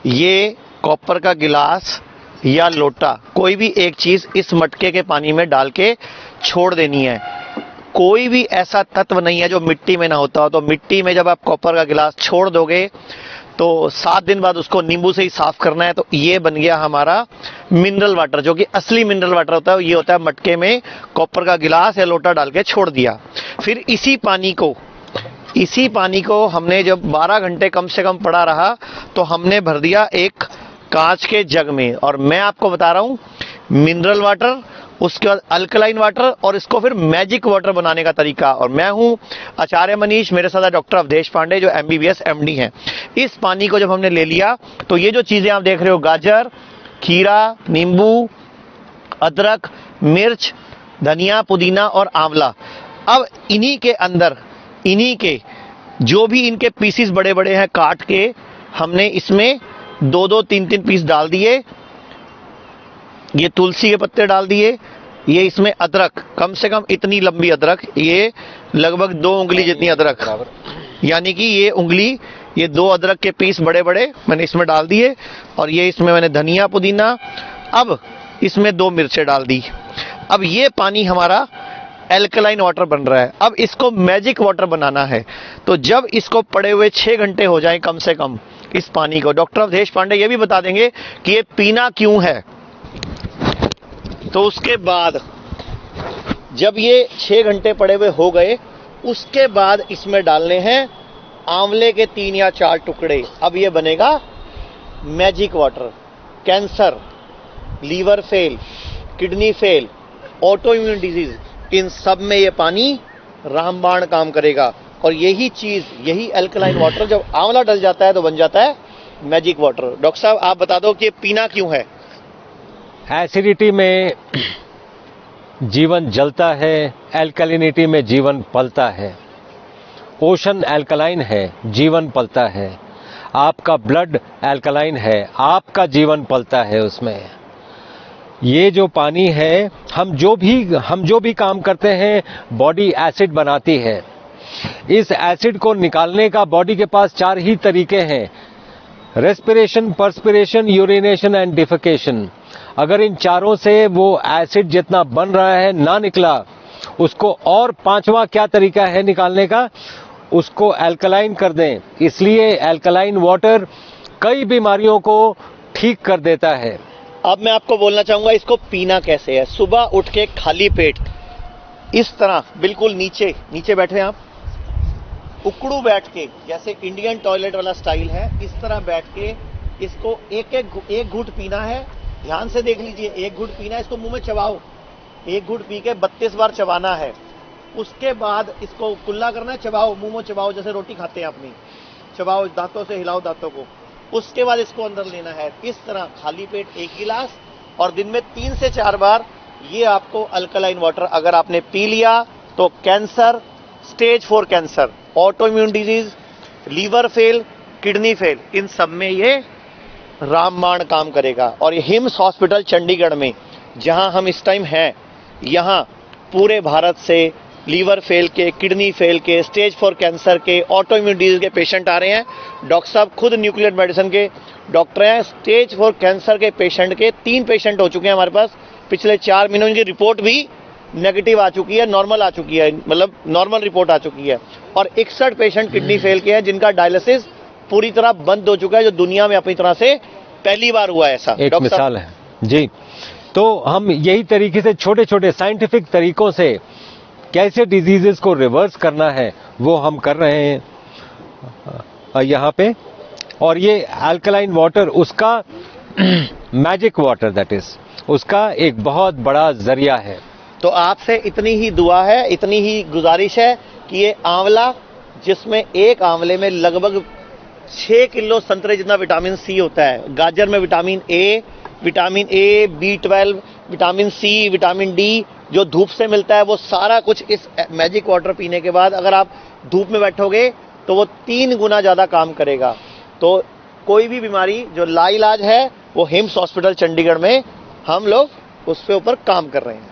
ये कॉपर का गिलास या लोटा, कोई भी एक चीज इस मटके के पानी में डाल के छोड़ देनी है। कोई भी ऐसा तत्व नहीं है जो मिट्टी में ना होता हो। तो मिट्टी में जब आप कॉपर का गिलास छोड़ दोगे तो 7 दिन बाद उसको नींबू से ही साफ करना है। तो ये बन गया हमारा मिनरल वाटर, जो कि असली मिनरल वाटर होता है। ये होता है मटके में कॉपर का गिलास या लोटा डाल के छोड़ दिया। फिर इसी पानी को हमने जब 12 घंटे कम से कम पड़ा रहा तो हमने भर दिया एक कांच के जग में। और मैं आपको बता रहा हूं मिनरल वाटर, उसके बाद अल्कलाइन वाटर और इसको फिर मैजिक वाटर बनाने का तरीका। और मैं हूं आचार्य मनीष, मेरे साथ डॉक्टर अवधेश पांडे जो MBBS MD हैं। इस पानी को जब हमने ले लिया तो ये जो चीजें आप देख रहे हो, गाजर, खीरा, नींबू, अदरक, मिर्च, धनिया, पुदीना और आंवला, अब इन्हीं के जो भी इनके पीसीस बड़े बड़े हैं काट के हमने इसमें 2-2, 3-3 पीस डाल दिए। ये तुलसी के पत्ते डाल दिए। ये इसमें अदरक, कम से कम इतनी लंबी अदरक, ये लगभग 2 उंगली जितनी अदरक, यानी कि ये उंगली, ये 2 अदरक के पीस बड़े बड़े मैंने इसमें डाल दिए। और ये इसमें मैंने धनिया, पुदीना, अब इसमें 2 मिर्चें डाल दी। अब ये पानी हमारा एल्कलाइन वाटर बन रहा है। अब इसको मैजिक वाटर बनाना है। तो जब इसको पड़े हुए 6 घंटे हो जाएं कम से कम इस पानी को, डॉक्टर अवधेश पांडे ये भी बता देंगे कि ये पीना क्यों है। तो उसके बाद जब ये 6 घंटे पड़े हुए हो गए, उसके बाद इसमें डालने हैं आंवले के 3 या 4 टुकड़े। अब ये बनेगा magic water. Cancer, liver fail, kidney fail, auto immune disease, इन सब में ये पानी रामबाण काम करेगा। और यही चीज, यही अल्कलाइन वाटर जब आंवला डल जाता है तो बन जाता है मैजिक वाटर। डॉक्टर साहब आप बता दो कि ये पीना क्यों है। एसिडिटी में जीवन जलता है, एल्कलिनिटी में जीवन पलता है। ओशन एल्कलाइन है, जीवन पलता है। आपका ब्लड एल्कलाइन है, आपका जीवन पलता है उसमें। ये जो पानी है, हम जो भी काम करते हैं बॉडी एसिड बनाती है। इस एसिड को निकालने का बॉडी के पास 4 ही तरीके हैं, respiration, perspiration, urination and defecation. अगर इन चारों से वो एसिड जितना बन रहा है ना निकला, उसको और 5वां क्या तरीका है निकालने का, उसको अल्कलाइन कर दें। इसलिए अल्कलाइन वाटर कई बीमारियों को ठीक कर देता है। अब मैं आपको बोलना चाहूंगा इसको पीना कैसे है। सुबह उठ के खाली पेट इस तरह बिल्कुल नीचे बैठे आप, उकड़ू बैठ के, जैसे इंडियन टॉयलेट वाला स्टाइल है, इस तरह बैठ के इसको एक घूंट पीना है। ध्यान से देख लीजिए, 1 घूंट पीना है, इसको मुंह में चबाओ। 1 घूंट पी के 32 बार चबाना है। उसके बाद इसको कुल्ला करना है, चबाओ, मुंह में चबाओ, जैसे रोटी खाते हैं अपनी, चबाओ, दांतों से हिलाओ दांतों को। उसके बाद इसको अंदर लेना है इस तरह खाली पेट 1 गिलास, और दिन में 3 से 4 बार ये आपको अल्कलाइन वाटर अगर आपने पी लिया तो cancer, stage 4 cancer, auto immune disease, liver fail, kidney fail, इन सब में ये रामबाण काम करेगा। और ये हिम्स हॉस्पिटल चंडीगढ़ में जहां हम इस टाइम हैं, यहां पूरे भारत से लीवर फेल के, किडनी फेल के, स्टेज 4 कैंसर के, ऑटो इम्यून डिजीज के पेशेंट आ रहे हैं। डॉक्टर साहब खुद न्यूक्लियर मेडिसिन के डॉक्टर हैं। स्टेज 4 कैंसर के पेशेंट के 3 पेशेंट हो चुके हैं हमारे पास पिछले 4 महीनों। इनकी रिपोर्ट भी नेगेटिव आ चुकी है, नॉर्मल आ चुकी है, मतलब नॉर्मल रिपोर्ट आ चुकी है। और 61 पेशेंट किडनी फेल के हैं जिनका डायलिसिस पूरी तरह बंद हो चुका है, जो दुनिया में अपनी तरह से पहली बार हुआ है ऐसा। एक मिसाल है जी। तो हम यही तरीके से छोटे छोटे साइंटिफिक तरीकों से कैसे डिजीजेस को रिवर्स करना है वो हम कर रहे हैं यहाँ पे। और ये अल्कलाइन वाटर उसका मैजिक वाटर, दैट इज उसका एक बहुत बड़ा जरिया है। तो आपसे इतनी ही दुआ है, इतनी ही गुजारिश है कि ये आंवला, जिसमें एक आंवले में लगभग 6 किलो संतरे जितना विटामिन सी होता है, गाजर में vitamin A, B12, vitamin C, vitamin D जो धूप से मिलता है, वो सारा कुछ इस मैजिक वाटर पीने के बाद अगर आप धूप में बैठोगे तो वो 3 गुना ज्यादा काम करेगा। तो कोई भी बीमारी जो लाइलाज है वो हिम्स हॉस्पिटल चंडीगढ़ में हम लोग उस पे ऊपर काम कर रहे हैं।